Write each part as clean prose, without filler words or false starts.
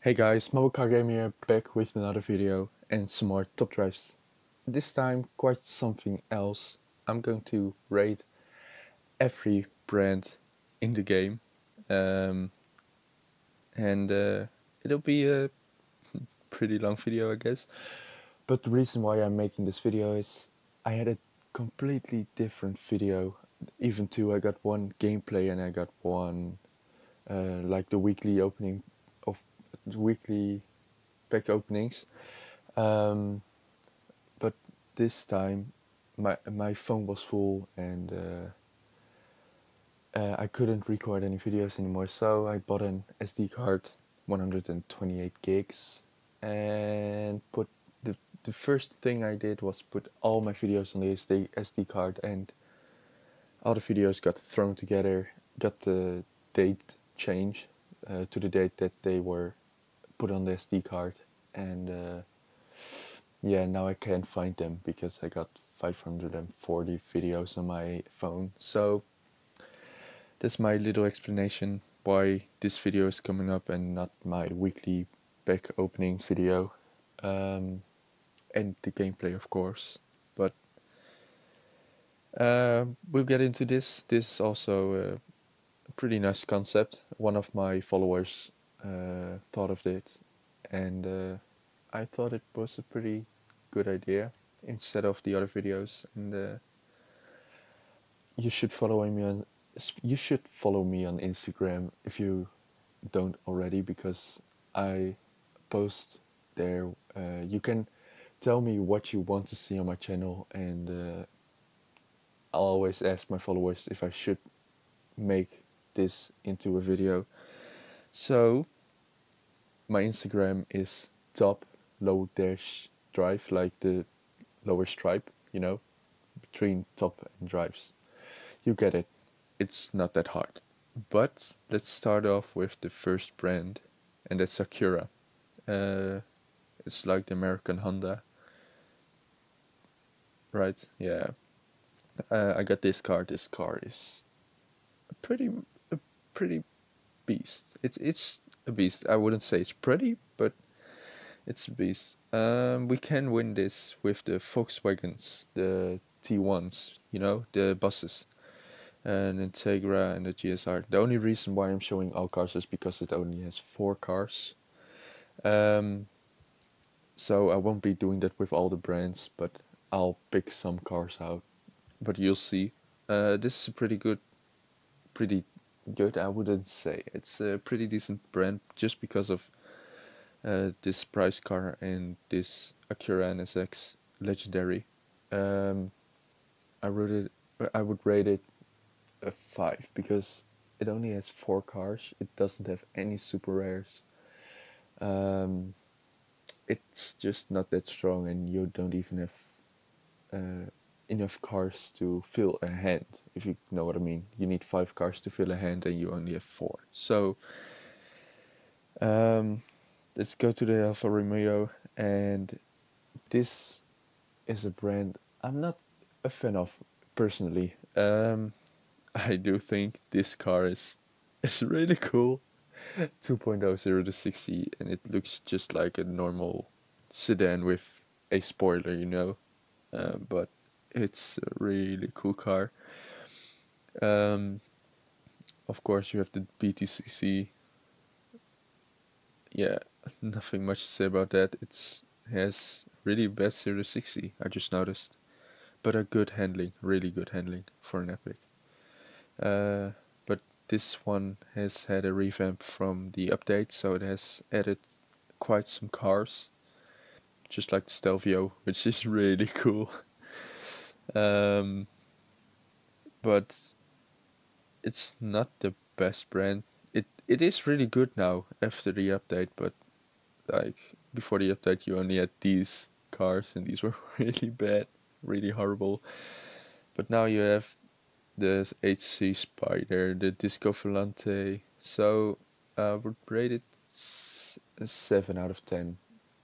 Hey guys, Mobile Gamer here, back with another video and some more top drives. This time quite something else. I'm going to rate every brand in the game, um, and it'll be a pretty long video, I guess. But the reason why I'm making this video is I had a completely different video. Even two, I got one gameplay and I got one like the weekly opening of the weekly pack openings. Um, but this time my phone was full and I couldn't record any videos anymore, so I bought an SD card, 128 gigs, and put the first thing I did was put all my videos on the SD card, and all the videos got thrown together, got the date changed to the date that they were put on the SD card, and yeah, now I can't find them because I got 540 videos on my phone. So that's my little explanation why this video is coming up and not my weekly pack opening video. And the gameplay, of course. But we'll get into this. This is also a pretty nice concept. One of my followers thought of it, and I thought it was a pretty good idea instead of the other videos. And you should follow me on Instagram if you don't already, because I post there. You can tell me what you want to see on my channel, and I'll always ask my followers if I should make this into a video. So my Instagram is top low dash drive, like the lower stripe, between top and drives. You get it. It's not that hard. But let's start off with the first brand, and that's Acura. Uh, it's like the American Honda, right? Yeah. I got this car. This car is a pretty beast. It's a beast. I wouldn't say it's pretty, but it's a beast. We can win this with the Volkswagens, the T1s, the buses, and Integra and the GSR. The only reason why I'm showing all cars is because it only has 4 cars. Um, so I won't be doing that with all the brands, but I'll pick some cars out. But you'll see. This is a pretty good. I wouldn't say it's a pretty decent brand just because of this price car and this Acura NSX Legendary. Um, I rated, I would rate it a 5 because it only has 4 cars. It doesn't have any super rares. Um, it's just not that strong, and you don't even have enough cars to fill a hand, if you know what I mean. You need 5 cars to fill a hand, and you only have 4. So um, let's go to the Alfa Romeo, and this is a brand I'm not a fan of personally. I do think this car is really cool. 2.0 0 to 60, and it looks just like a normal sedan with a spoiler. But it's a really cool car. Um, of course, you have the BTCC. Yeah, nothing much to say about that. It has really bad 0 to 60, I just noticed. But a good handling, really good handling for an Epic. But this one has had a revamp from the update, so it has added quite some cars, just like the Stelvio, which is really cool. Um, but it's not the best brand. It is really good now after the update, but like before the update, you only had these cars, and these were really bad, really horrible. But now you have the HC Spider, the Disco Volante. So I would rate it a 7 out of 10.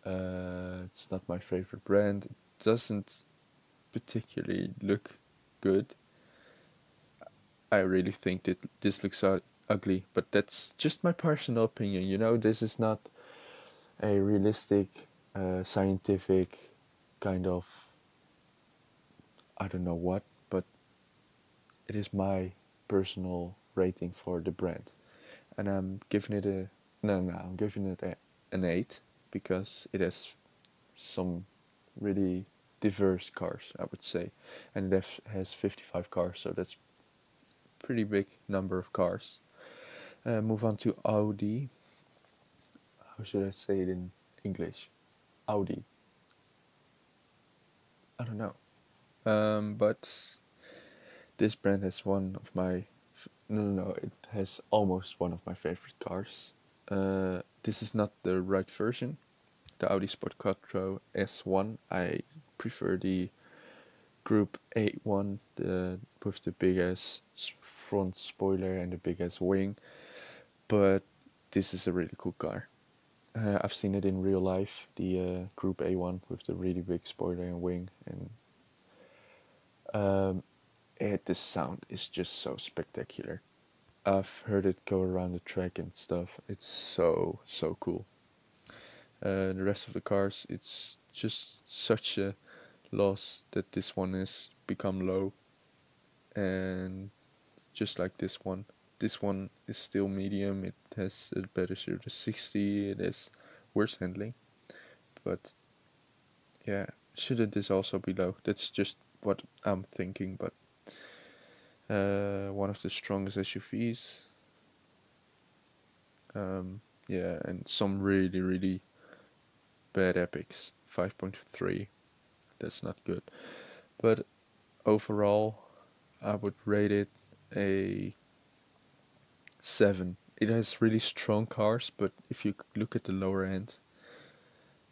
It's not my favorite brand. It doesn't particularly look good. I really think that this looks ugly, but that's just my personal opinion. This is not a realistic, scientific kind of, I don't know what, but it is my personal rating for the brand, and I'm giving it a I'm giving it an 8 because it has some really diverse cars, I would say, and it has 55 cars, so that's pretty big number of cars. Move on to Audi. How should I say it in English? Audi. I don't know. But this brand has one of my no, it has almost one of my favorite cars. This is not the right version, the Audi Sport Quattro S1. I prefer the Group A1, with the big ass front spoiler and the big ass wing. But this is a really cool car. I've seen it in real life, the Group A1 with the really big spoiler and wing, and the sound is just so spectacular. I've heard it go around the track and stuff. It's so cool. The rest of the cars, it's just such a loss that this one has become low, and just like this one is still medium. It has a better 0 to 60. It has worse handling, but yeah, shouldn't this also be low? That's just what I'm thinking. But one of the strongest SUVs. Yeah, and some really bad epics. 5.3. That's not good. But overall, I would rate it a 7. It has really strong cars, but if you look at the lower end,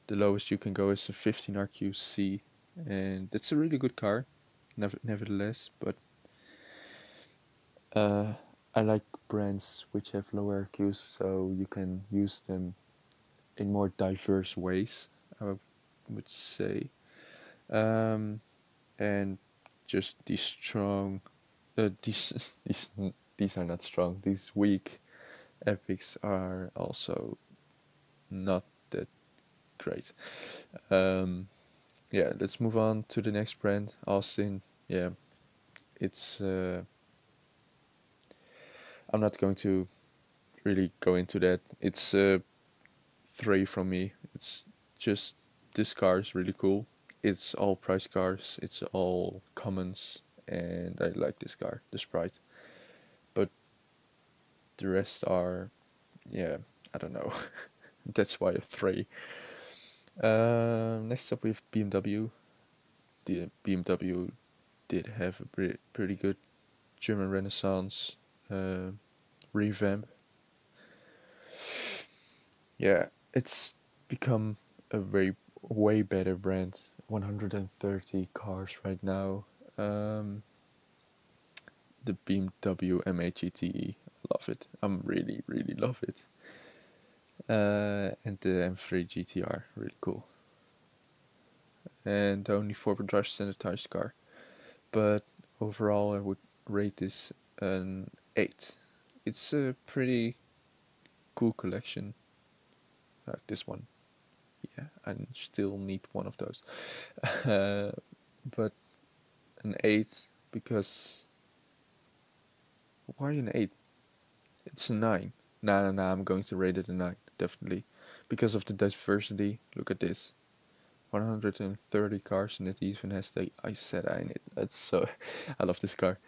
the lowest you can go is a 15 RQC, and that's a really good car, nevertheless. But uh, I like brands which have lower RQs, so you can use them in more diverse ways, I would say. Um, and just these strong, these these are not strong. These weak epics are also not that great. Um, yeah, let's move on to the next brand, Austin. Yeah, it's. I'm not going to really go into that. It's 3 from me. It's just this car is really cool. It's all price cars. It's all commons, and I like this car, the Sprite. But the rest are, yeah, I don't know. That's why a 3. Next up we have BMW. The BMW did have a pretty good German Renaissance uh, revamp. Yeah, it's become a way better brand. 130 cars right now. Um, the BMW M8 GTE, love it. I'm really love it. And the M3 GTR, really cool. And only 4-wheel drive standardized car. But overall, I would rate this an 8. It's a pretty cool collection, like this one. Yeah, I still need one of those. But an 8 because why an 8? It's a 9. No, I'm going to rate it a 9, definitely. Because of the diversity. Look at this. 130 cars and it even has the Isetta in it. That's so. I love this car.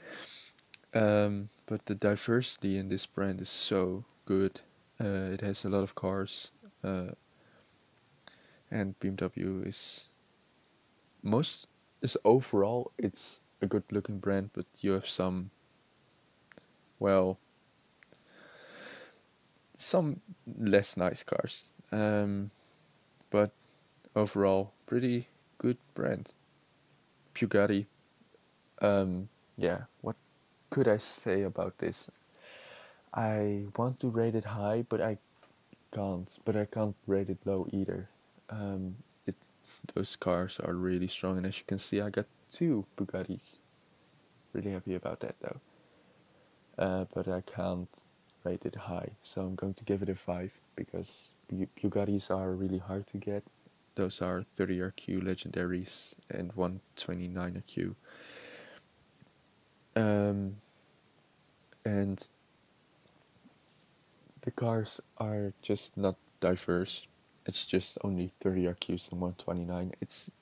But the diversity in this brand is so good. It has a lot of cars. And BMW most is overall it's a good looking brand, but you have well some less nice cars. But overall pretty good brand. Bugatti. Yeah, what could I say about this? I want to rate it high, but I can't. But I can't rate it low either. Um, it those cars are really strong, and as you can see, I got 2 Bugattis. Really happy about that though. But I can't rate it high, so I'm going to give it a 5 because Bugattis are really hard to get. Those are 30 RQ legendaries and 129 RQ. And the cars are just not diverse. It's just only 30 RQs and 129.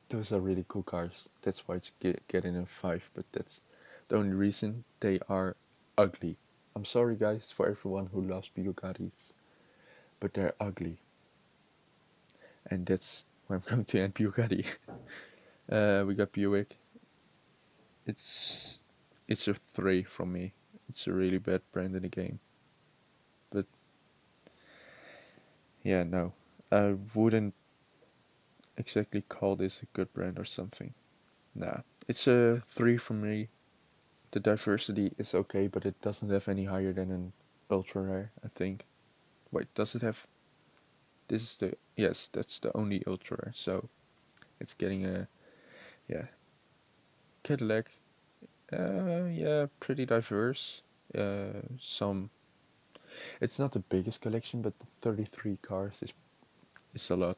Those are really cool cars. That's why it's getting a 5, but that's the only reason. They are ugly. I'm sorry guys for everyone who loves Bugattis, but they're ugly. And that's where I'm going to end Bugatti. We got Buick. It's a 3 from me. It's a really bad brand in the game. But yeah, no. I wouldn't exactly call this a good brand or something. Nah. It's a 3 from me. The diversity is okay, but it doesn't have any higher than an ultra rare, I think. Wait, does it have? This is the, yes, that's the only ultra rare, so it's getting a, yeah. Cadillac, yeah, pretty diverse. Some, it's not the biggest collection, but 33 cars is a lot,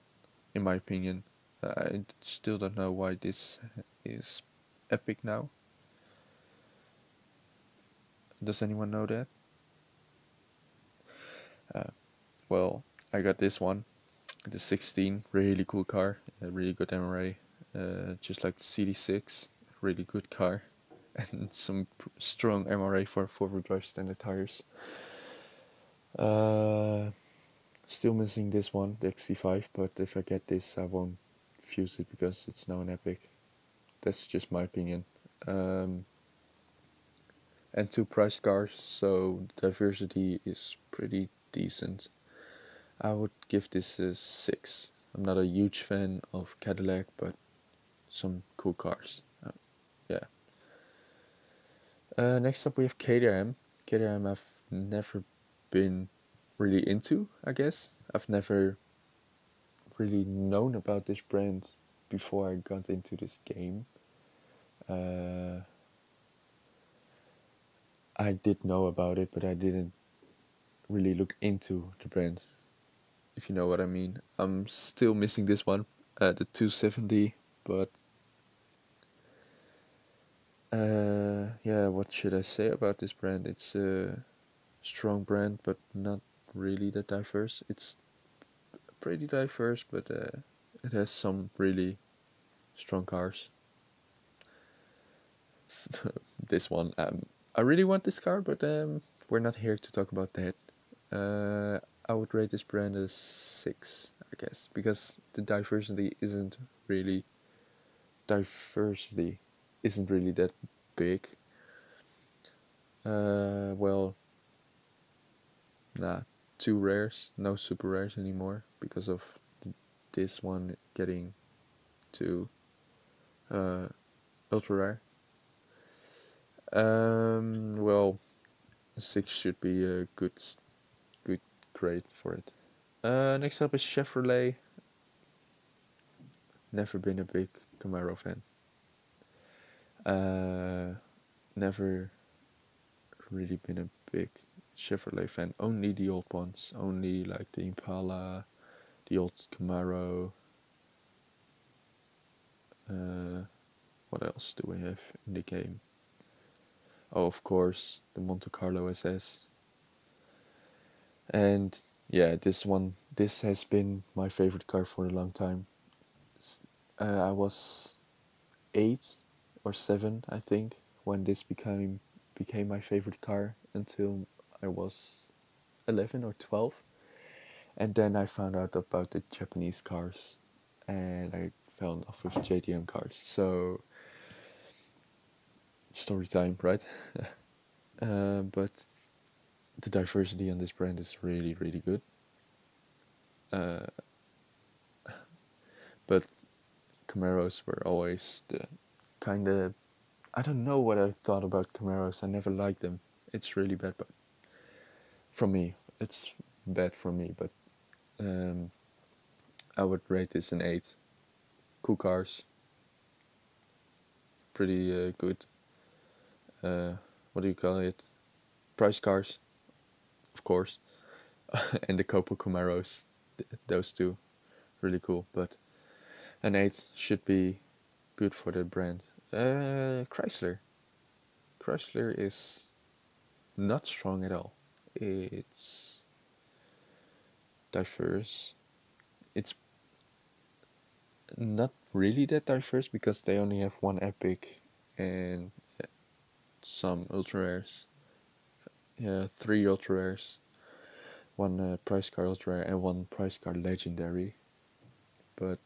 in my opinion. I still don't know why this is epic now. Does anyone know that? Well, I got this one, the 16, really cool car, a really good MRA, just like the CD6, really good car, and some strong MRA for 4-wheel drive standard tires. Still missing this one, the XT5, but if I get this, I won't fuse it because it's now an epic. That's just my opinion. And 2 price cars, so diversity is pretty decent. I would give this a 6. I'm not a huge fan of Cadillac, but some cool cars. Yeah. Next up we have KTM. KTM I've never been really into, I guess. I've never really known about this brand before I got into this game. I did know about it, but I didn't really look into the brand, if you know what I mean. I'm still missing this one, the 270, but yeah, what should I say about this brand? It's a strong brand, but not really that diverse. It's pretty diverse, but it has some really strong cars. This one, I really want this car, but we're not here to talk about that. I would rate this brand a 6, I guess, because the diversity isn't really that big. Well, nah, 2 rares, no super rares anymore because of this one getting to ultra rare. Well, a 6 should be a good grade for it. Next up is Chevrolet. Never been a big Camaro fan. Never really been a big Chevrolet fan. Only the old ones. Only like the Impala, the old Camaro. What else do we have in the game? Oh, of course, the Monte Carlo SS. And yeah, this has been my favorite car for a long time. I was 8 or 7, I think, when this became my favorite car until I was 11 or 12. And then I found out about the Japanese cars and I fell in love with JDM cars. So it's story time, right? But the diversity on this brand is really, really good. But Camaros were always the kind of, I don't know what I thought about Camaros. I never liked them. It's really bad, but from me, it's bad for me. But I would rate this an 8. Cool cars, pretty good. What do you call it? Price cars, of course, and the Copo Camaros. those two really cool. But an 8 should be good for the brand. Chrysler. Chrysler is not strong at all. It's diverse. It's not really that diverse because they only have one epic and some ultra rares. Yeah, three ultra rares, one price card ultra rare, and one price card legendary. But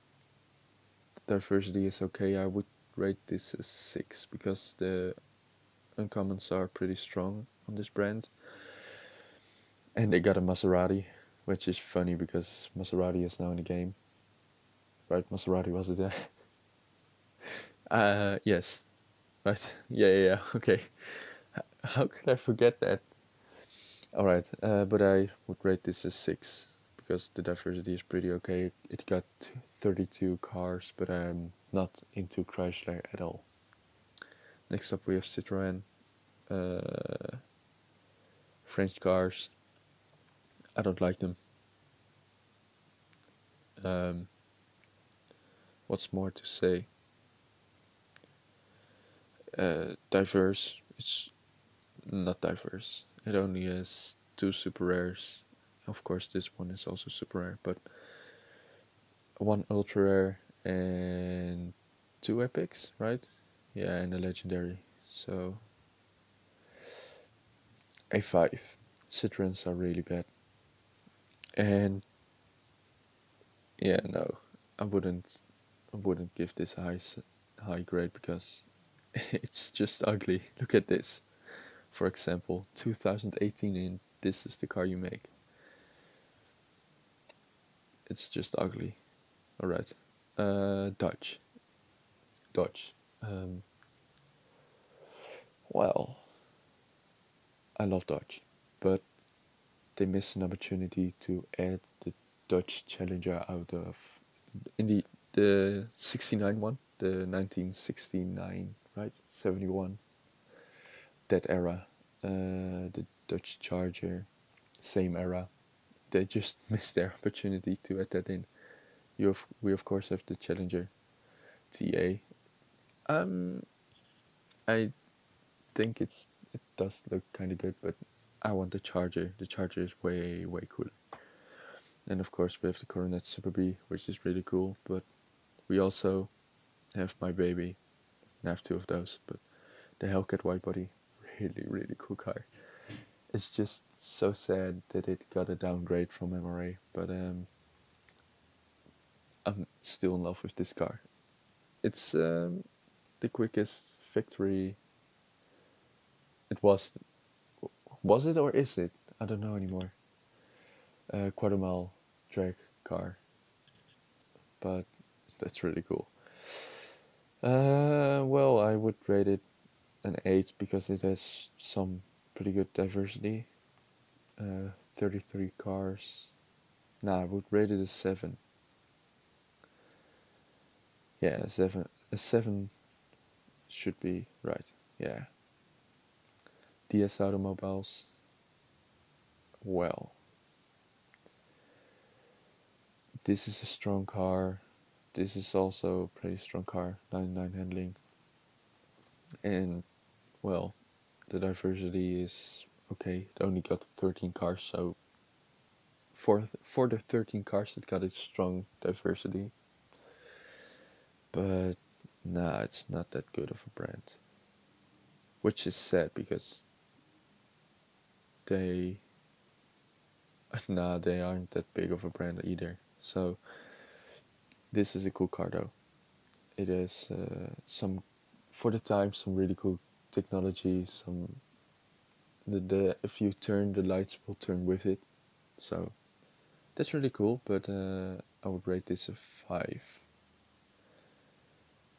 diversity is okay. I would rate this as 6 because the uncommons are pretty strong on this brand. And they got a Maserati, which is funny because Maserati is now in the game. Right, Maserati was it there? Yes. Right. Yeah. Okay. How could I forget that? Alright, but I would rate this as 6 because the diversity is pretty okay. It got 32 cars, but I'm not into Chrysler at all. Next up we have Citroën. French cars. I don't like them. What's more to say? Diverse. It's not diverse. It only has 2 super rares. Of course, this one is also super rare, but 1 ultra rare and 2 epics, right? Yeah, and a legendary. So A5. Citroens are really bad. And yeah, no, I wouldn't give this a high grade because it's just ugly. Look at this. For example, 2018 and this is the car you make. It's just ugly. Alright. Dodge. Dodge. Well, I love Dodge, but they missed an opportunity to add the Dodge Challenger out of in the 69 one, the 1969, right? 71, that era. The Dodge Charger, same era. They just missed their opportunity to add that in. We of course have the Challenger TA. I think it does look kind of good, but I want the Charger. The Charger is way cooler. And of course we have the Coronet Super B, which is really cool. But we also have my baby. I have 2 of those, but the Hellcat Widebody, really cool car. It's just so sad that it got a downgrade from MRA, but I'm still in love with this car. It's the quickest factory. It was it or is it? I don't know anymore. Quarter mile drag car, but that's really cool. Well, I would rate it an 8 because it has some pretty good diversity. 33 cars. Nah, I would rate it a 7. Yeah, a 7. A 7 should be right. Yeah. DS Automobiles. Well, this is a strong car. This is also a pretty strong car. 99 handling. And, well, the diversity is okay. It only got 13 cars, so for the 13 cars it got a strong diversity. But nah, it's not that good of a brand. Which is sad because they they aren't that big of a brand either. So this is a cool car though. It has some, for the time, some really cool technology. Some the if you turn, the lights will turn with it. So that's really cool. But I would rate this a 5.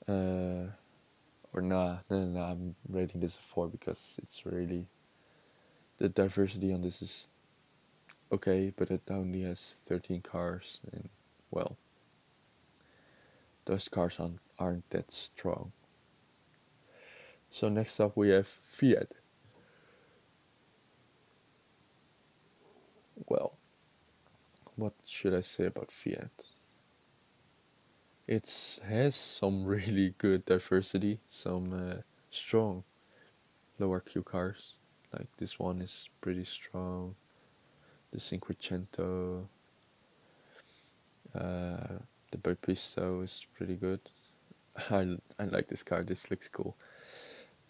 Or no, I'm rating this a 4 because it's really, the diversity on this is okay, but it only has 13 cars, and well, those cars aren't that strong. So next up we have Fiat. Well, what should I say about Fiat? It has some really good diversity, some strong lower Q cars. Like this one is pretty strong. The Cinquecento, uh, the Bapisto is pretty good. I like this car. This looks cool.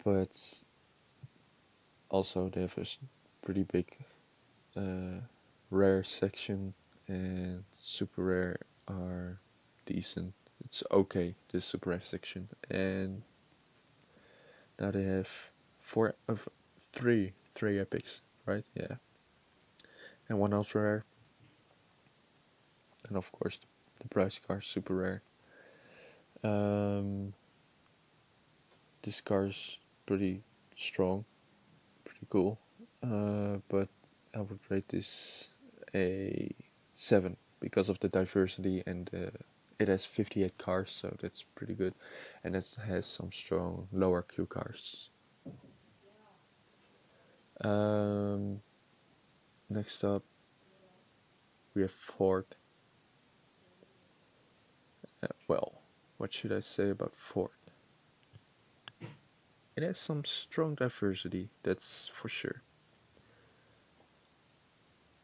But also they have a pretty big uh, rare section, and super rare are decent. It's okay, the super rare section, and now they have three epics, right? Yeah, and one ultra rare, and of course the price car super rare. Um, this car is pretty strong, pretty cool, but I would rate this a 7 because of the diversity, and it has 58 cars, so that's pretty good, and it has some strong lower Q cars. Um, Next up, we have Ford. Well, what should I say about Ford? It has some strong diversity, that's for sure.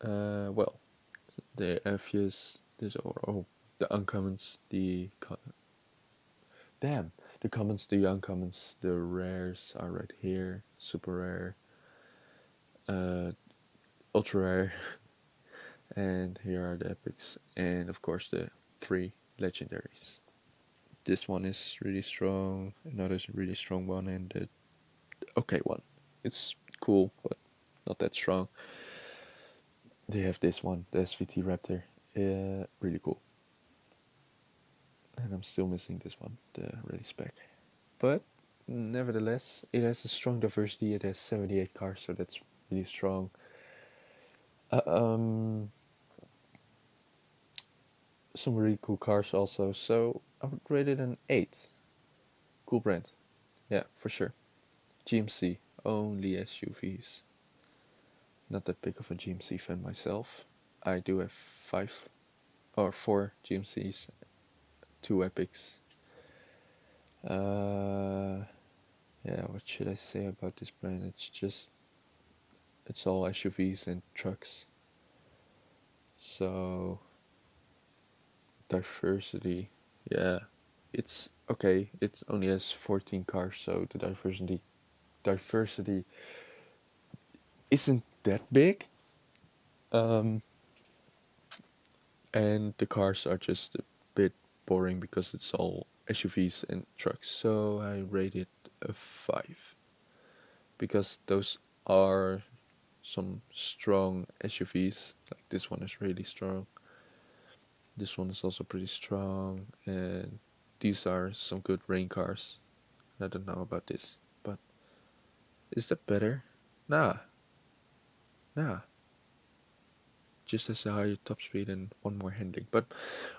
Well, the F's, the uncommons, damn, the commons, the uncommons, the rares are right here. Super rare, uh, ultra rare, and here are the epics, and of course the three legendaries. This one is really strong, another is a really strong one, and the okay one. It's cool, but not that strong. They have this one, the SVT Raptor, really cool. And I'm still missing this one, the rally spec. But nevertheless, it has a strong diversity. It has 78 cars, so that's really strong. Uh, um, some really cool cars also. So I would rate it an 8. Cool brand. Yeah, for sure. GMC, only SUVs. Not that big of a GMC fan myself. I do have 4 GMCs, 2 Epics. Yeah, what should I say about this brand? It's all SUVs and trucks. So diversity, yeah, it's okay. It only has 14 cars, so the diversity isn't that big. Um, and the cars are just a bit boring because it's all SUVs and trucks. So I rate it a 5 because those are some strong SUVs. Like this one is really strong. This one is also pretty strong, and these are some good rain cars. I don't know about this, but is that better? Nah, nah. Just as a higher top speed and one more handling. But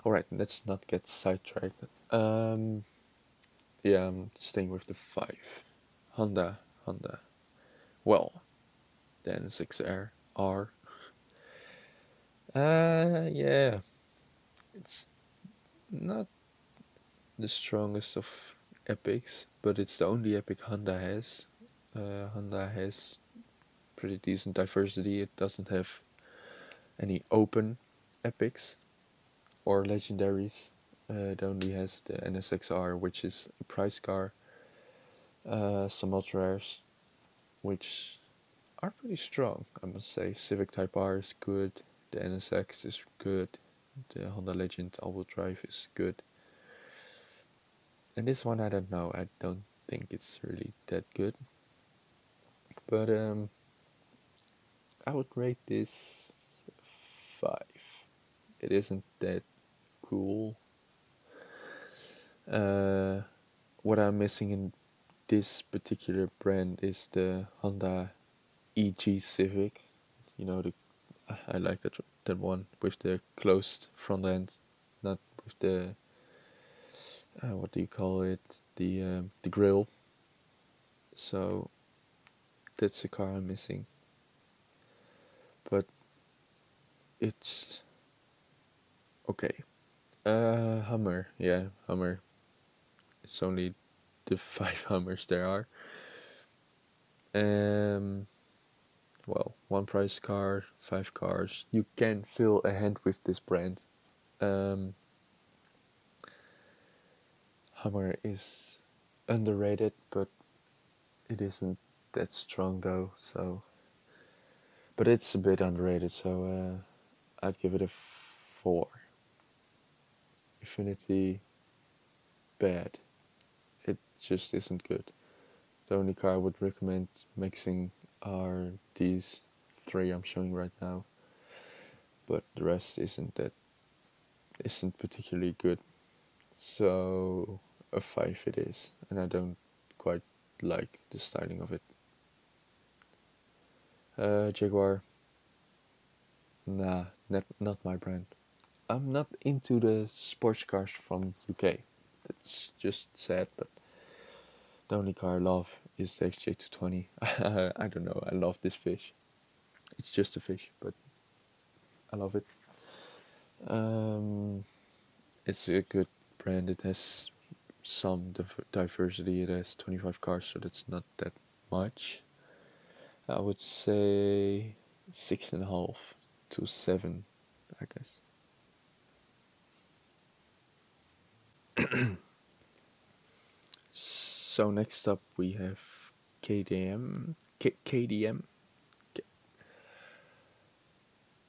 alright, let's not get sidetracked. Yeah, I'm staying with the 5. Honda. Well, the N6R R. Yeah, it's not the strongest of epics, but it's the only epic Honda has. Honda has pretty decent diversity. It doesn't have any open epics or legendaries. It only has the NSXR, which is a price car, some ultra rares, which are pretty strong, I must say. Civic Type R is good, the NSX is good, the Honda Legend all-wheel drive is good. And this one I don't know, I don't think it's really that good. But I would rate this 5. It isn't that cool. What I'm missing in this particular brand is the Honda EG Civic. You know, I like that one with the closed front end, not with the what do you call it? The grill. So that's the car I'm missing. But it's Okay. Hummer. Yeah, Hummer. It's only the 5 Hummers there are. Um, well, one price car, 5 cars. You can fill a hand with this brand. Um, Hummer is underrated, but it isn't that strong though. So, but it's a bit underrated. So I'd give it a 4. Infinity, bad. It just isn't good. The only car I would recommend mixing are these 3 I'm showing right now, but the rest isn't particularly good. So a 5 it is, and I don't quite like the styling of it. Jaguar, nah, not my brand. I'm not into the sports cars from UK. That's just sad, but the only car I love is the XJ220. I don't know. I love this fish. It's just a fish, but I love it. Um, it's a good brand. It has some diversity. It has 25 cars, so that's not that much. I would say 6.5 to 7, I guess. So next up we have KDM, KDM,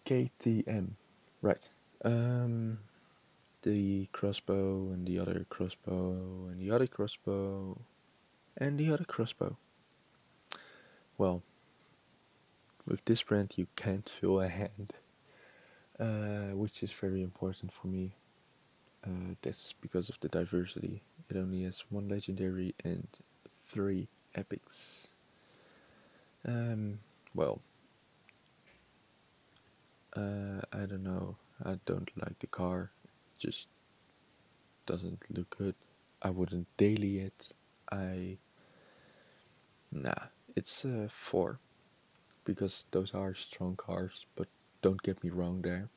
KTM, right? Um, the crossbow and the other crossbow and the other crossbow and the other crossbow. Well, with this brand you can't fill a hand, which is very important for me. That's because of the diversity. It only has 1 legendary and 3 epics. Um, well, I don't know. I don't like the car. It just doesn't look good. I wouldn't daily it. I Nah. It's a 4 because those are strong cars. But don't get me wrong there.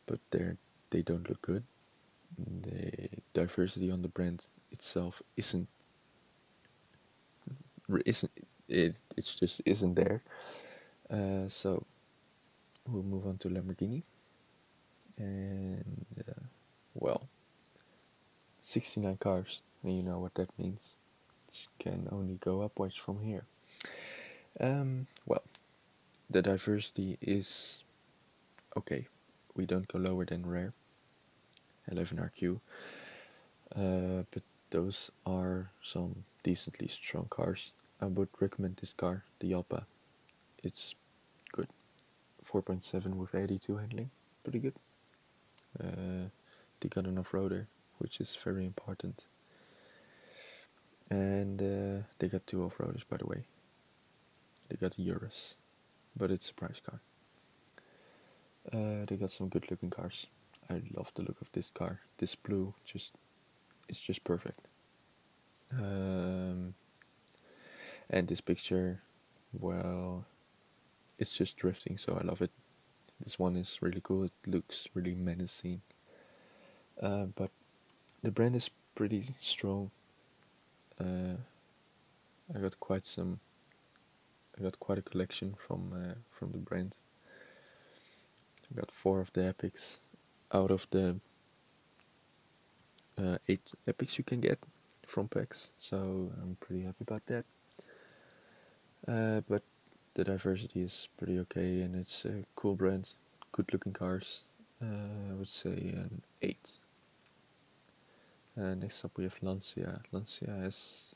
But they don't look good. The diversity on the brand itself isn't it. It's just isn't there. So we'll move on to Lamborghini, and well, 69 cars, and you know what that means. It can only go upwards from here. Well, the diversity is okay. We don't go lower than rare, 11 RQ, but those are some decently strong cars. I would recommend this car, the Yalpa. It's good. 4.7 with 82 handling, pretty good. They got an off-roader, which is very important. And they got 2 off-roaders, by the way. They got a Urus, but it's a price car. They got some good looking cars. I love the look of this car. This blue, it's just perfect. Um, and this picture, well, it's just drifting, so I love it. This one is really cool. It looks really menacing. But the brand is pretty strong. Uh, I got quite some. I got quite a collection from the brand. I got 4 of the epics out of the 8 epics you can get from packs, so I'm pretty happy about that. But the diversity is pretty okay, and it's a cool brand, good looking cars. I would say an 8. Next up we have Lancia. Lancia has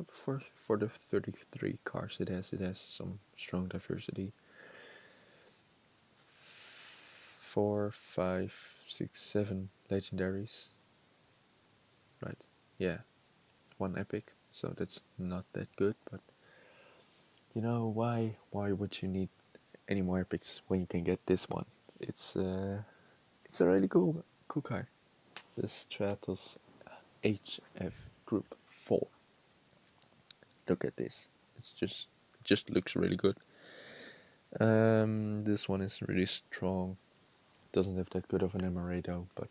for the 33 cars it has some strong diversity. 4, 5, 6, 7 legendaries. Right? Yeah, 1 epic. So that's not that good, but you know why would you need any more epics when you can get this one? It's a really cool car. The Stratos HF Group 4. Look at this. It just looks really good. This one is really strong. Doesn't have that good of an MRA though, but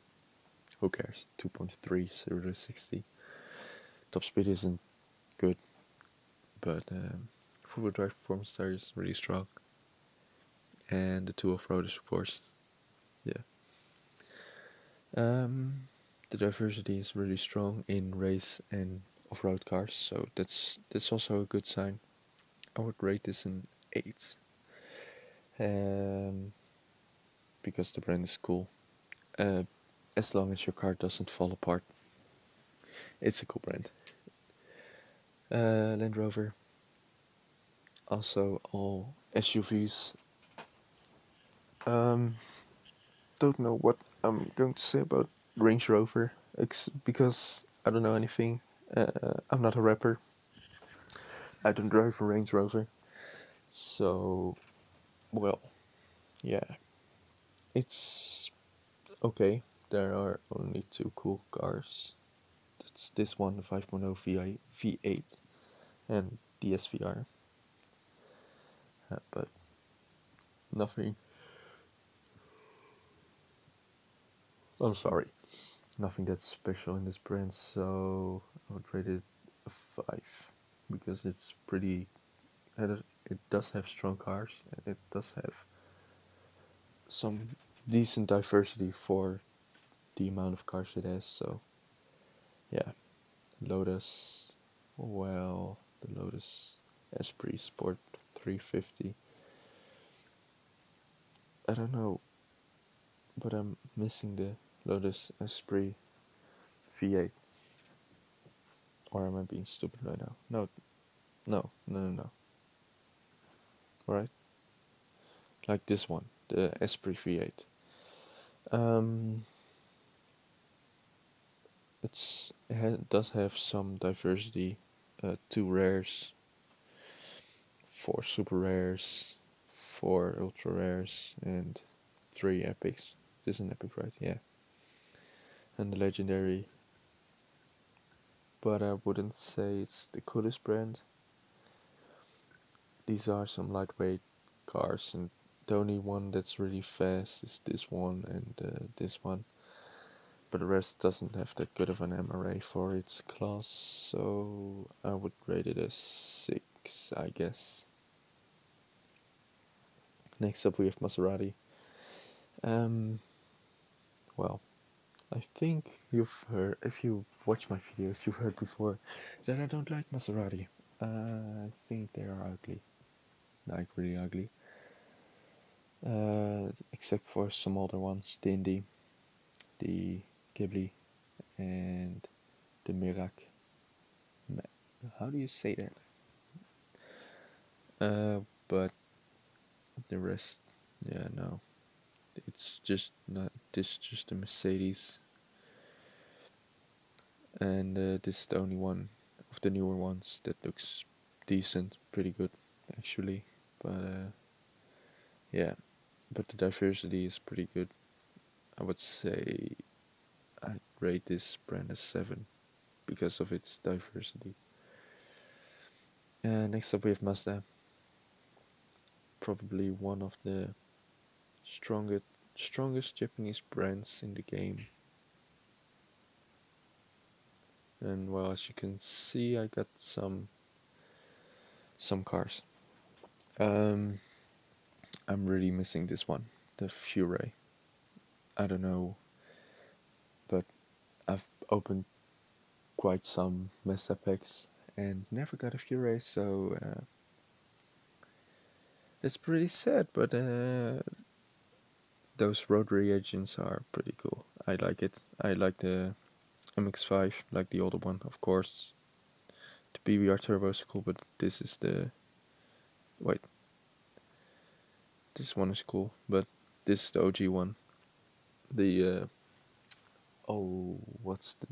who cares? 2.3, 0 to 60. Top speed isn't good, but four-wheel drive performance tire is really strong. And the two off-roaders, of course. Yeah. The diversity is really strong in race and off-road cars, so that's also a good sign. I would rate this an 8. Because the brand is cool. As long as your car doesn't fall apart. It's a cool brand. Land Rover. Also all SUVs. Don't know what I'm going to say about Range Rover because I don't know anything. I'm not a rapper. I don't drive a Range Rover. So, well, yeah. It's okay. There are only two cool cars. It's this one, the 5.0 V8 and the SVR. But nothing. I'm sorry. Nothing that's special in this brand, so I would rate it a 5 because it's pretty. It does have strong cars and it does have some decent diversity for the amount of cars it has. So yeah, Lotus. Well, the Lotus Esprit Sport 350. I don't know, but I'm missing the Lotus Esprit V8. Or am I being stupid right now? No. Right? Like this one, the Esprit V8. It does have some diversity. 2 rares, 4 super rares, 4 ultra rares, and 3 epics. This is an epic, right? Yeah. And the legendary. But I wouldn't say it's the coolest brand. These are some lightweight cars, and the only one that's really fast is this one and this one. But the rest doesn't have that good of an MRA for its class, so I would rate it a 6, I guess. Next up we have Maserati. Well, I think you've heard, if you watch my videos, you've heard before that I don't like Maserati. I think they are ugly, like really ugly. Except for some older ones, the Indy, the Ghibli, and the Mirac. How do you say that? But the rest, yeah, no. It's just not. This just a Mercedes, and this is the only one of the newer ones that looks decent, pretty good, actually. But yeah, but the diversity is pretty good. I would say I'd rate this brand as 7 because of its diversity. Next up we have Mazda. Probably one of the strongest Japanese brands in the game. And well, as you can see, I got some cars. I'm really missing this one, the Fury. I don't know, but I've opened quite some Mazda packs and never got a Fury, so it's pretty sad. But those road reagents are pretty cool. I like it. I like the MX-5, like the older one, of course. The BBR Turbo is cool, but this is the... Wait. This one is cool, but this is the OG one. The... what's the...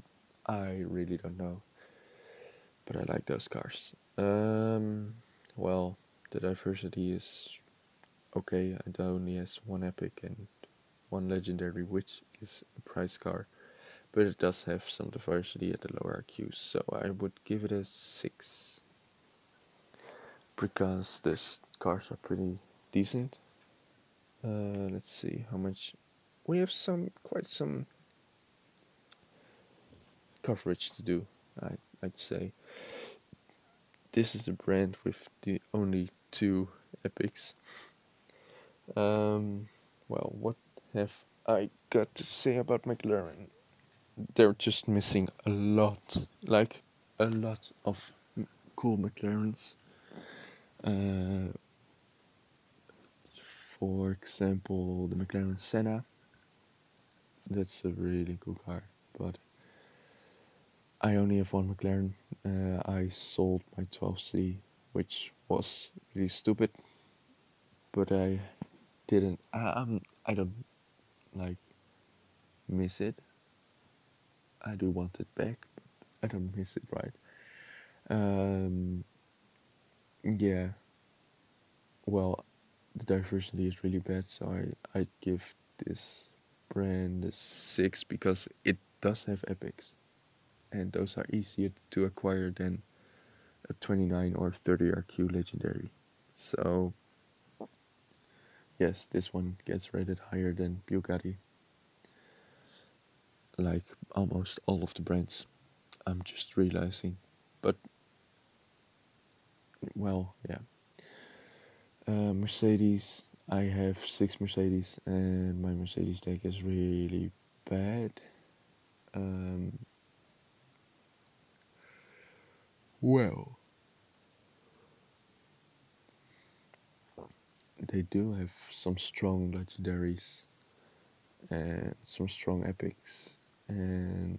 I really don't know. But I like those cars. Well, the diversity is okay. It only has 1 epic and 1 legendary, which is a prize car. But it does have some diversity at the lower IQs, so I would give it a 6. Because the cars are pretty decent. Let's see how much we have quite some coverage to do. I'd say this is the brand with the only two epics. Um, well, what have I got to say about McLaren? They're just missing a lot, like a lot of cool McLarens. Uh, for example, the McLaren Senna. That's a really cool car, but I only have one McLaren. I sold my 12C, which was really stupid, but I didn't. I don't like miss it. I do want it back, but I don't miss it, right? Um, yeah. Well, the diversity is really bad, so I give this brand a 6 because it does have epics, and those are easier to acquire than a 29 or 30 RQ legendary. So yes, this one gets rated higher than Bugatti, like almost all of the brands. I'm just realizing, but well, yeah. Mercedes, I have 6 Mercedes, and my Mercedes deck is really bad. Um, well, they do have some strong legendaries and some strong epics and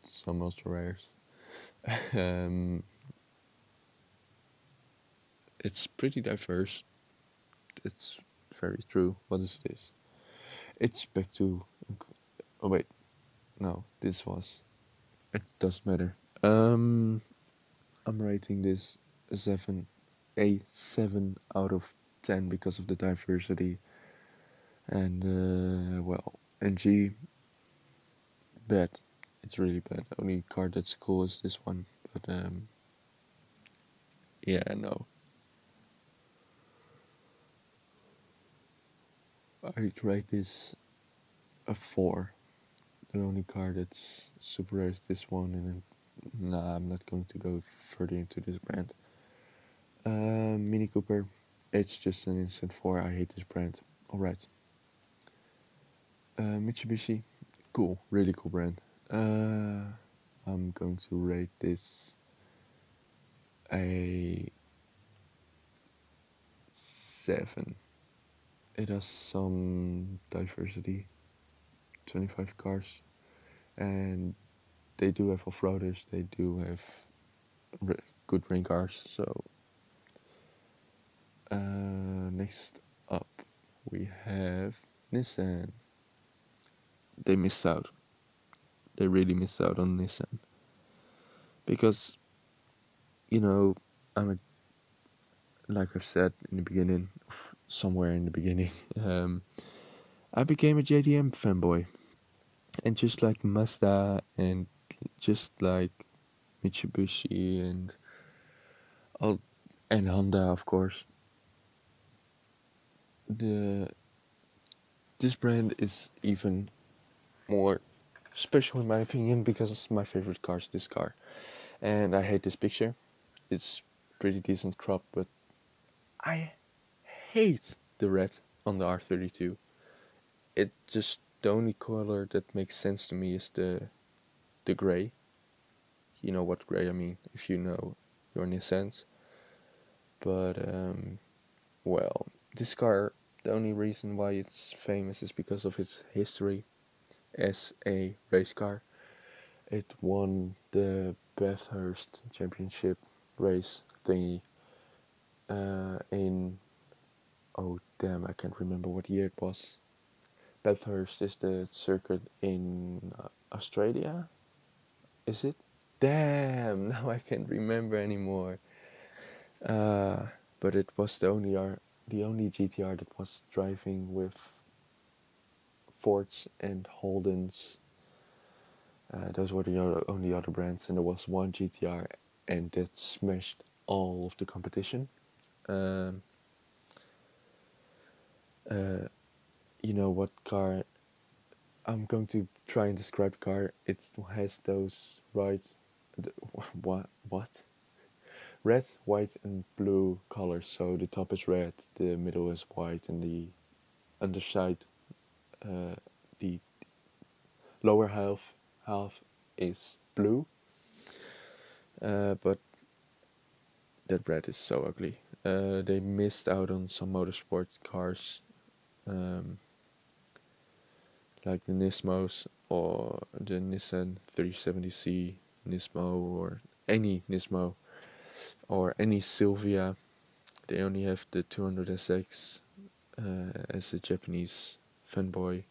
some ultra rares. um, it's pretty diverse. It's very true. What is this? It's back to. Oh wait, no, this was. It doesn't matter. I'm rating this a 7 out of 10 because of the diversity, and well, NG bad. It's really bad. The only card that's cool is this one, but yeah, no. I'd rate this a 4. The only card that's super rare is this one, and then, nah, I'm not going to go further into this brand. Mini Cooper, it's just an instant 4. I hate this brand. Alright. Mitsubishi, cool, really cool brand. I'm going to rate this a 7. It has some diversity, 25 cars, and they do have off-roaders, they do have good rain cars, so next up we have Nissan. They missed out. They really missed out on Nissan. Because, you know, I'm a, like I've said in the beginning, somewhere in the beginning, I became a JDM fanboy. And just like Mazda and just like Mitsubishi all, and Honda, of course, the this brand is even more special in my opinion because my favorite car is this car. And I hate this picture. It's pretty decent crop, but I hate the red on the R32. It just the only color that makes sense to me is the gray. You know what gray I mean if you know your Nissans. But well, this car, the only reason why it's famous is because of its history as a race car. It won the Bathurst Championship race thingy in, oh damn, I can't remember what year it was. Bathurst is the circuit in Australia, is it? Damn, now I can't remember anymore. But it was the only GTR that was driving with Fords and Holdens. Those were the only other brands, and there was one GTR, and that smashed all of the competition. Um, you know what car I'm going to try and describe the car. It has those what? Red, white, and blue colors. So the top is red, the middle is white, and the underside, uh, the lower half is blue. But that red is so ugly. They missed out on some motorsport cars, um, like the Nismos or the Nissan 370C Nismo or any Nismo or any Sylvia. They only have the 200SX. As a Japanese fanboy,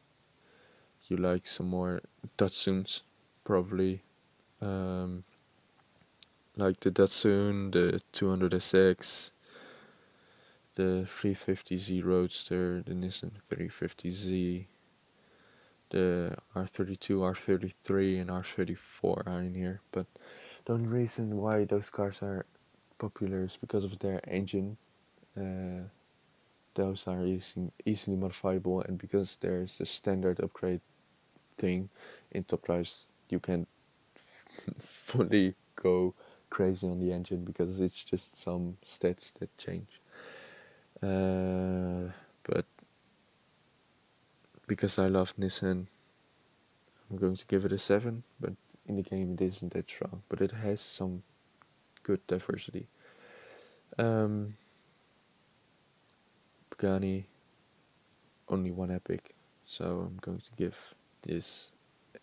you like some more Datsuns, probably. Um, like the Datsun, the 200SX, the 350Z Roadster, the Nissan 350Z, the R32, R33, and R34 are in here. But the only reason why those cars are popular is because of their engine. Those are easily modifiable, and because there's a standard upgrade thing in Top Drives, you can fully go crazy on the engine because it's just some stats that change. But because I love Nissan, I'm going to give it a 7, but in the game it isn't that strong, but it has some good diversity. Pagani, only one epic, so I'm going to give this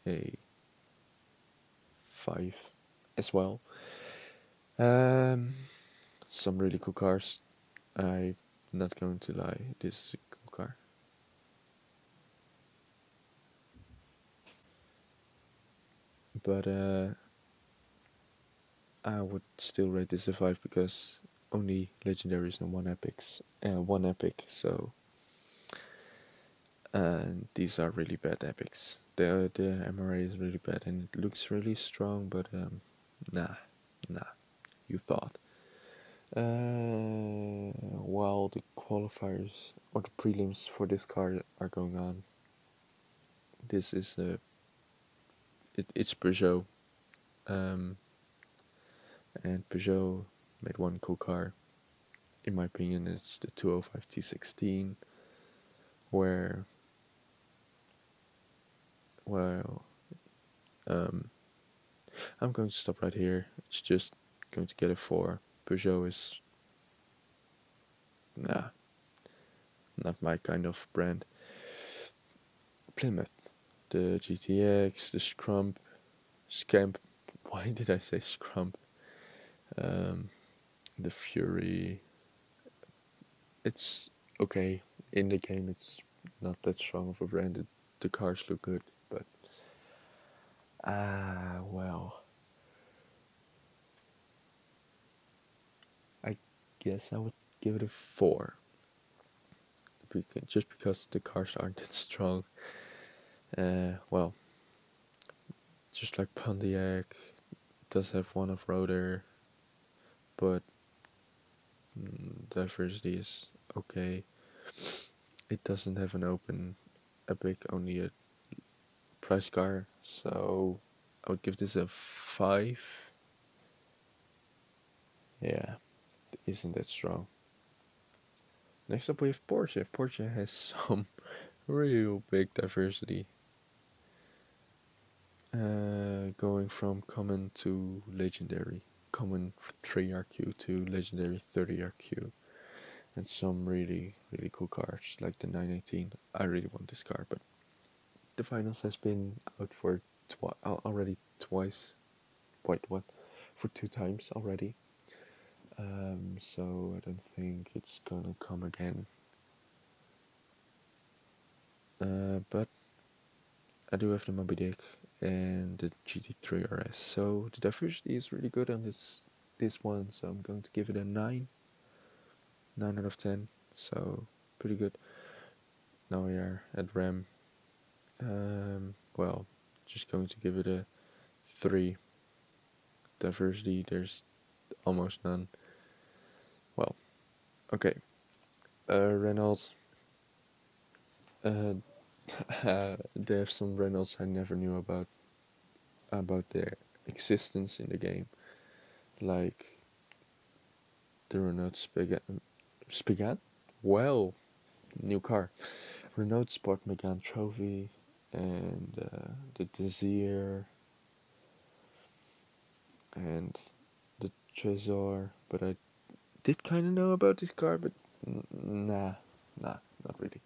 a 5 as well. Some really cool cars. I'm not going to lie, this is a cool car. But I would still rate this a 5 because only legendaries and one epic, so these are really bad epics. The MRA is really bad and it looks really strong, but nah, you thought. While the qualifiers or the prelims for this car are going on, this is it's Peugeot, and Peugeot made one cool car. In my opinion, it's the 205 T16, where, well, I'm going to stop right here. It's just going to get a 4. Peugeot is, nah, not my kind of brand. Plymouth, the GTX, the Scamp, why did I say Scrump? The Fury, it's okay. In the game, it's not that strong of a brand. The cars look good, but well, I guess I would give it a 4. Just because the cars aren't that strong. Well, just like Pontiac does have one off-roader, but diversity is okay. It doesn't have an open epic, only a price car, so I would give this a 5. Yeah, it isn't that strong. Next up we have Porsche. Porsche has some real big diversity. Going from common to legendary. Common 3RQ to legendary 30RQ. And some really cool cars like the 918. I really want this car, but the finals has been out for already twice. Wait, what? For 2 times already. So I don't think it's gonna come again. But I do have the Moby Dick and the GT3 RS, so the diversity is really good on this one. So I'm going to give it a 9 out of 10. So pretty good. Now we are at RAM. Well, just going to give it a 3. Diversity, there's almost none. Well, okay. Renault. They have some Renaults I never knew about their existence in the game, like the Renault Spigant. Spigant? Well, new car. Renault Sport Megane Trophy and the Desire and the Trésor. But I did kind of know about this car, but nah, not really.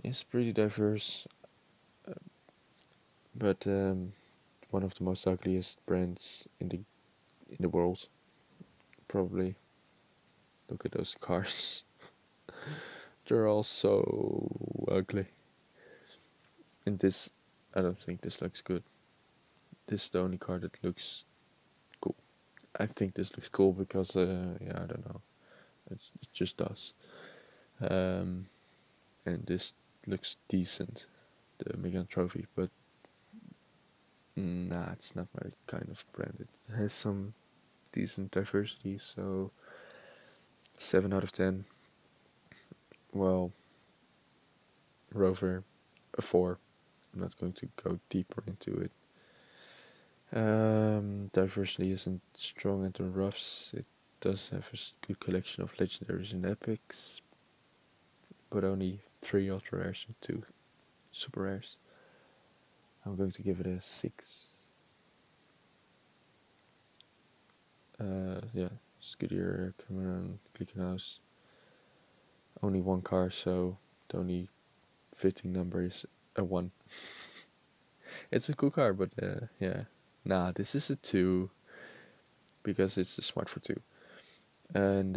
It's pretty diverse, but one of the most ugliest brands in the world, probably. Look at those cars. They're all so ugly. And this, I don't think this looks good. This is the only car that looks cool. I think this looks cool because, yeah, I don't know. It just does. Um, and this looks decent, the Megane Trophy, but nah, it's not my kind of brand. It has some decent diversity, so 7 out of 10. Well, Rover, a 4. I'm not going to go deeper into it. Diversity isn't strong at the roughs. It does have a good collection of legendaries and epics, but only 3 ultra rares and 2 super rares. I'm going to give it a 6. Yeah, Scudier, Cameron, Glickenhaus. Only 1 car, so the only fitting number is a 1. It's a cool car, but yeah. Nah, this is a 2 because it's a Smart for 2. And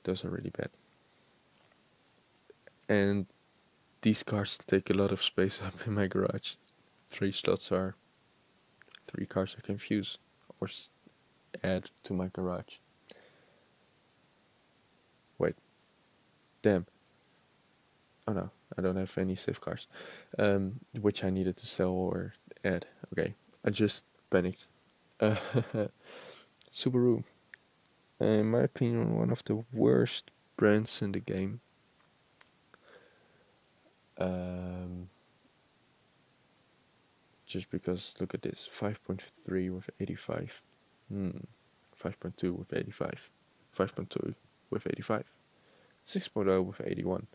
those are really bad. And these cars take a lot of space up in my garage. 3 slots are 3 cars I can fuse or add to my garage. Wait, damn. Oh no, I don't have any safe cars, which I needed to sell or add. Okay, I just panicked. Uh, Subaru, in my opinion, one of the worst brands in the game. Um, just because look at this, 5.3 with 85. 5.2 with 85. 5.2 with 85. 6.0 with 81.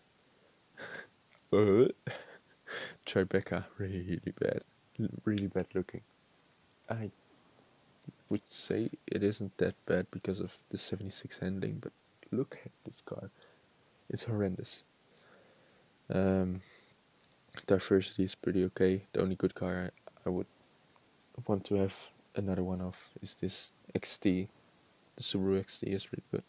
Tribeca, really bad looking. I would say it isn't that bad because of the 76 handling, but look at this car. It's horrendous. Diversity is pretty okay. The only good car I would want to have another one of is this XT. The Subaru XT is really good.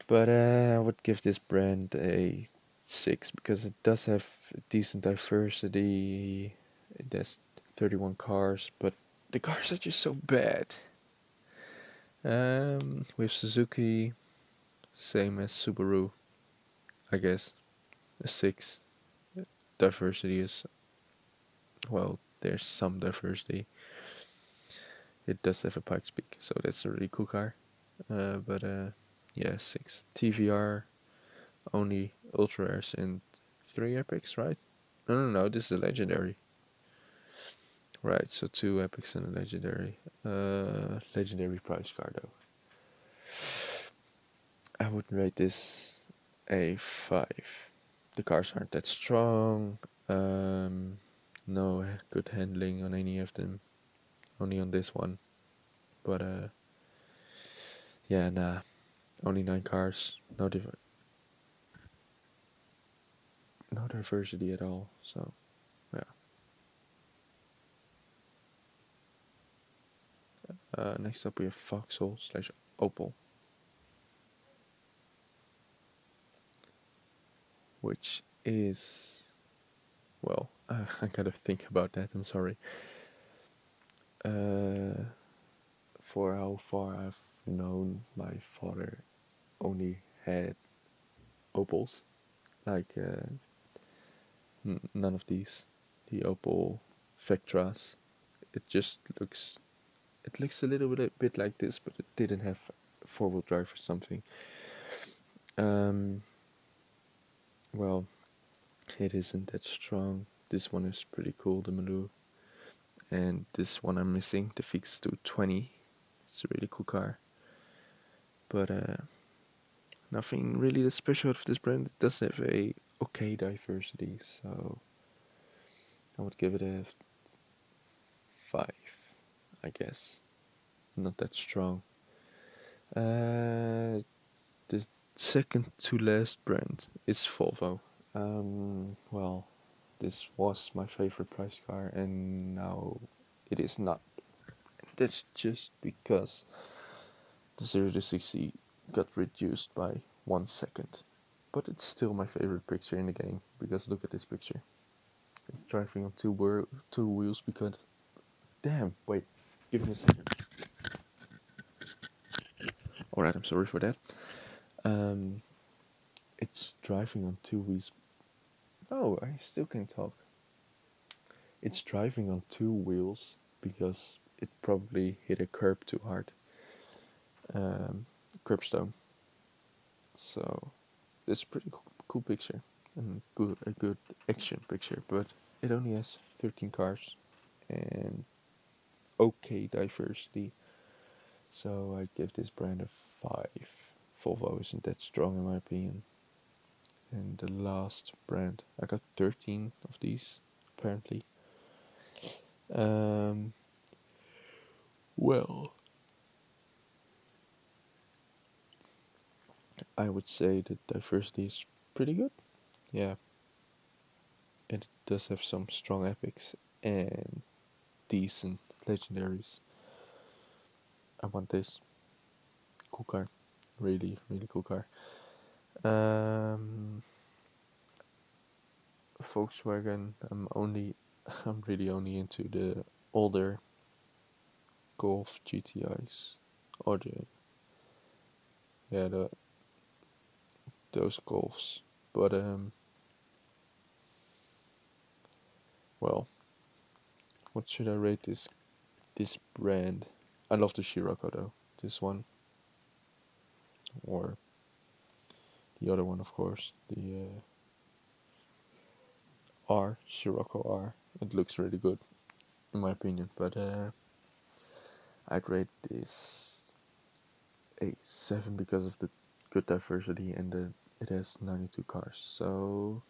But I would give this brand a 6 because it does have decent diversity. It has 31 cars, but the cars are just so bad. With Suzuki, same as Subaru, I guess, a 6. Diversity is, well, there's some diversity. It does have a Pikes Peak, so that's a really cool car. But yeah, 6. TVR, only ultra rares and 3 epics, right? No, this is a legendary. Right, so 2 epics and a legendary. Legendary price car though. I would rate this a 5. The cars aren't that strong. No good handling on any of them. Only on this one. But yeah, nah. Only 9 cars. No diversity at all. So yeah. Next up we have Vauxhall / Opel, which is, well, I gotta think about that. I'm sorry. For how far I've known, my father only had Opels, like none of these. The Opel Vectras. It just looks. It looks a little bit like this, but it didn't have 4-wheel drive or something. Um, well, it isn't that strong. This one is pretty cool, the Maloo. And this one I'm missing, the Fix 220. It's a really cool car. But nothing really that special of this brand. It does have a okay diversity, so I would give it a 5, I guess. Not that strong. The second to last brand is Volvo. Well, this was my favorite price car, and now it is not. That's just because the 0 to 60 got reduced by 1 second. But it's still my favorite picture in the game, because look at this picture. It's driving on two wheels because... Damn, wait, give me a second. Alright, I'm sorry for that. It's driving on two wheels. Oh, I still can talk. It's driving on two wheels because it probably hit a curb too hard. Curbstone. So it's a pretty cool picture and a good action picture, but it only has 13 cars and okay diversity. So I give this brand a 5. Volvo isn't that strong in my opinion. And the last brand, I got 13 of these apparently. Well, I would say the diversity is pretty good. Yeah, it does have some strong epics and decent legendaries. I want this. Cool car. Really, really cool car. Volkswagen, I'm really only into the older Golf GTIs. Or those Golfs. But, well, what should I rate this brand? I love the Scirocco though. This one. Or the other one, of course. The Scirocco R. It looks really good, in my opinion. But I'd rate this a 7 because of the good diversity and it has 92 cars. So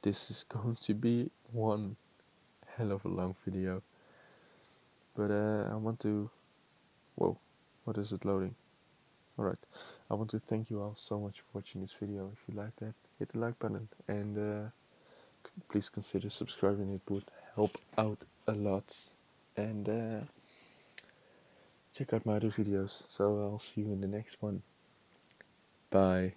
this is going to be one hell of a long video. But I want to... Whoa, what is it loading? Alright, I want to thank you all so much for watching this video. If you like that, hit the like button and please consider subscribing. It would help out a lot. And check out my other videos. So I'll see you in the next one. Bye.